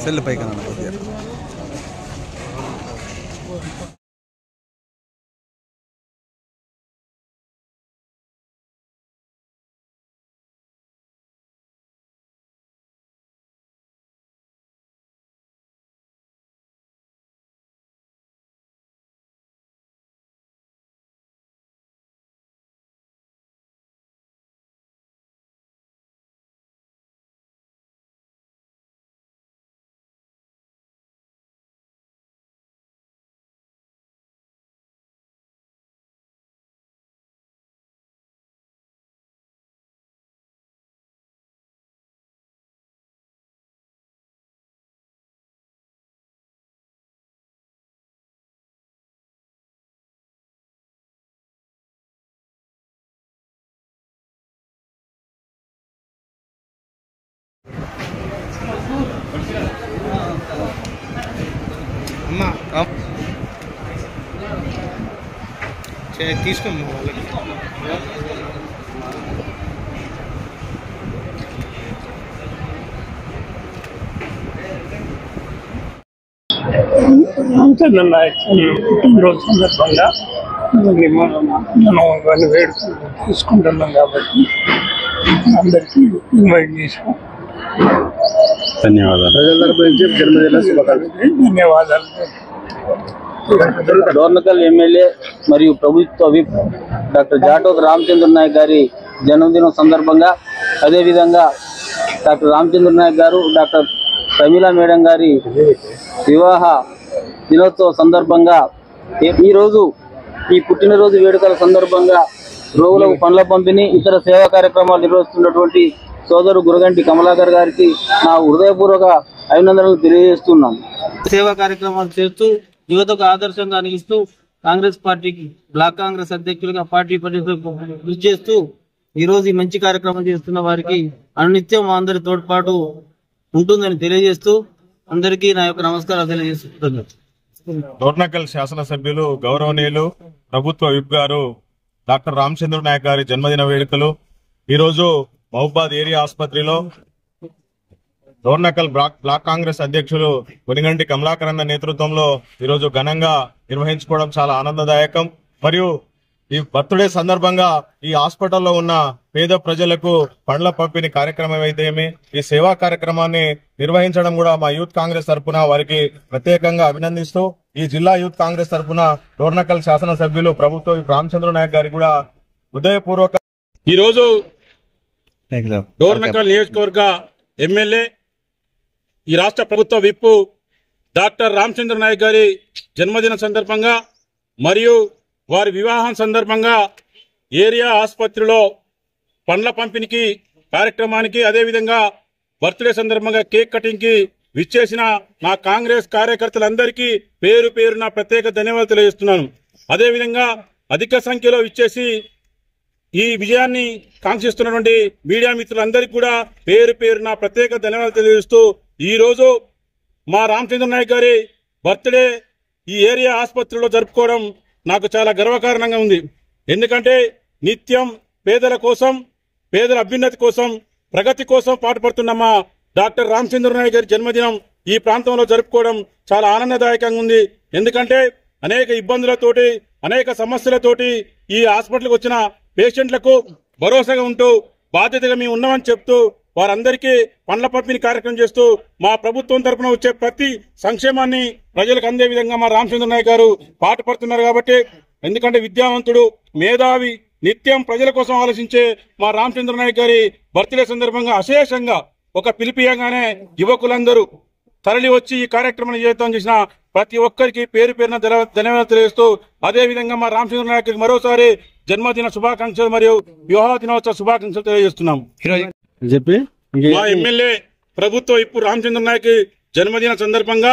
Cell పైకి తీసుకోండి రామచంద్ర నాయక్ పుట్టినరోజు సందర్భంగా మనం వేడుకలు తీసుకుంటున్నాం కాబట్టి అందరికీ ఇన్వైట్ చేసాం. ధన్యవాదాలు. డోర్నకల్ ఎమ్మెల్యే మరియు ప్రభుత్వ విప్ డాక్టర్ జాటోత్ రామచంద్ర నాయక్ గారి జన్మదినం సందర్భంగా, అదేవిధంగా డాక్టర్ రామచంద్ర నాయక్ గారు డాక్టర్ ప్రమీలా మేడం గారి వివాహ దినోత్సవ సందర్భంగా ఈరోజు ఈ పుట్టినరోజు వేడుకల సందర్భంగా రోగులకు పండ్ల పంపిణీ, ఇతర సేవా కార్యక్రమాలు నిర్వహిస్తున్నటువంటి సోదరు గురగంటి కమలాకర్ గారికి నా హృదయపూర్వక అభినందనలు తెలియజేస్తున్నాం. సేవా కార్యక్రమాలు చేస్తూ యువతకు ఆదర్శంగా నిలుస్తూ కాంగ్రెస్ పార్టీకి బ్లాక్ కాంగ్రెస్ అధ్యక్షులుగా పార్టీ పనిచేస్తూ కృషి చేస్తూ ఈరోజు ఈ మంచి కార్యక్రమం చేస్తున్న వారికి అనునిత్యం మా అందరి తోడ్పాటు ఉంటుందని తెలియజేస్తూ అందరికీ నా యొక్క నమస్కారాలు తెలియజేస్తున్నాను. డోర్నకల్ శాసనసభ్యులు గౌరవనీయులు ప్రభుత్వ విప్ గారు డాక్టర్ రామచంద్ర నాయక్ గారి జన్మదిన వేడుకలు ఈరోజు మహబూబాద్ ఏరియా ఆసుపత్రిలో డోర్నకల్ బ్లాక్ కాంగ్రెస్ అధ్యక్షులు కొనిగంటి కమలాకర్ అన్న నేతృత్వంలో ఈరోజు ఘనంగా నిర్వహించుకోవడం చాలా ఆనందదాయకం. మరియు ఈ బర్త్డే సందర్భంగా ఈ హాస్పిటల్లో ఉన్న పేద ప్రజలకు పండ్ల పంపిణీ కార్యక్రమం అయితేమి, ఈ సేవా కార్యక్రమాన్ని నిర్వహించడం కూడా మా యూత్ కాంగ్రెస్ తరఫున వారికి ప్రత్యేకంగా అభినందిస్తూ, ఈ జిల్లా యూత్ కాంగ్రెస్ తరఫున డోర్నకల్ శాసనసభ్యులు ప్రభుత్వ రామచంద్ర నాయక్ గారికి కూడా హృదయపూర్వక ఈరోజు డోర్నకల్ నియోజకవర్గ ఎమ్మెల్యే, ఈ రాష్ట్ర ప్రభుత్వ విప్ డాక్టర్ రామచంద్ర నాయక్ గారి జన్మదిన సందర్భంగా మరియు వారి వివాహం సందర్భంగా ఏరియా ఆసుపత్రిలో పండ్ల పంపిణీకి కార్యక్రమానికి, అదేవిధంగా బర్త్డే సందర్భంగా కేక్ కటింగ్ కి విచ్చేసిన నా కాంగ్రెస్ కార్యకర్తలందరికీ పేరు పేరున ప్రత్యేక ధన్యవాదాలు తెలియజేస్తున్నాను. అదేవిధంగా అధిక సంఖ్యలో విచ్చేసి ఈ విజయాన్ని కాంక్షిస్తున్నటువంటి మీడియా మిత్రులందరికీ కూడా పేరు పేరున ప్రత్యేక ధన్యవాదాలు తెలియజేస్తూ, ఈ రోజు మా రామచంద్ర నాయక్ గారి బర్త్డే ఈ ఏరియా ఆసుపత్రిలో జరుపుకోవడం నాకు చాలా గర్వకారణంగా ఉంది. ఎందుకంటే నిత్యం పేదల కోసం, పేదల అభ్యున్నతి కోసం, ప్రగతి కోసం పాటుపడుతున్న మా డాక్టర్ రామచంద్ర నాయక్ గారి జన్మదినం ఈ ప్రాంతంలో జరుపుకోవడం చాలా ఆనందదాయకంగా ఉంది. ఎందుకంటే అనేక ఇబ్బందులతోటి, అనేక సమస్యలతోటి ఈ హాస్పిటల్కి వచ్చిన పేషెంట్లకు భరోసాగా ఉంటూ బాధ్యతగా మేము ఉన్నామని చెప్తూ వారందరికీ పండ్ల పంపిణీ కార్యక్రమం చేస్తూ మా ప్రభుత్వం తరఫున వచ్చే ప్రతి సంక్షేమాన్ని ప్రజలకు అందే విధంగా మా రామచంద్ర నాయక్ గారు పాటుపడుతున్నారు. కాబట్టి ఎందుకంటే విద్యావంతుడు, మేధావి, నిత్యం ప్రజల కోసం ఆలోచించే మా రామచంద్ర నాయక్ గారి బర్త్డే సందర్భంగా అశేషంగా ఒక పిలిపియంగానే యువకులందరూ తరలి వచ్చి ఈ కార్యక్రమాన్ని విజయవంతం చేసిన ప్రతి ఒక్కరికి పేరు పేరున ధన్యవాదాలు తెలియజేస్తూ, అదేవిధంగా మా రామచంద్ర నాయక్ మరోసారి జన్మదిన శుభాకాంక్షలు మరియు వివాహ దినోత్సవ శుభాకాంక్షలు తెలియజేస్తున్నాం. మా ఎమ్మెల్యే ప్రభుత్వ ఇప్పుడు రామచంద్ర నాయక్ జన్మదిన సందర్భంగా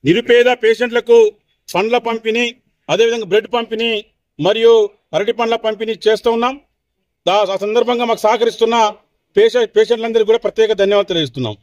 నిరుపేద పేషెంట్లకు పండ్ల పంపిణీ, అదేవిధంగా బ్రెడ్ పంపిణీ మరియు అరటి పండ్ల పంపిణీ చేస్తూ ఉన్నాం. ఆ సందర్భంగా మాకు సహకరిస్తున్న పేషెంట్లందరికీ కూడా ప్రత్యేక ధన్యవాదాలు తెలియజేస్తున్నాం.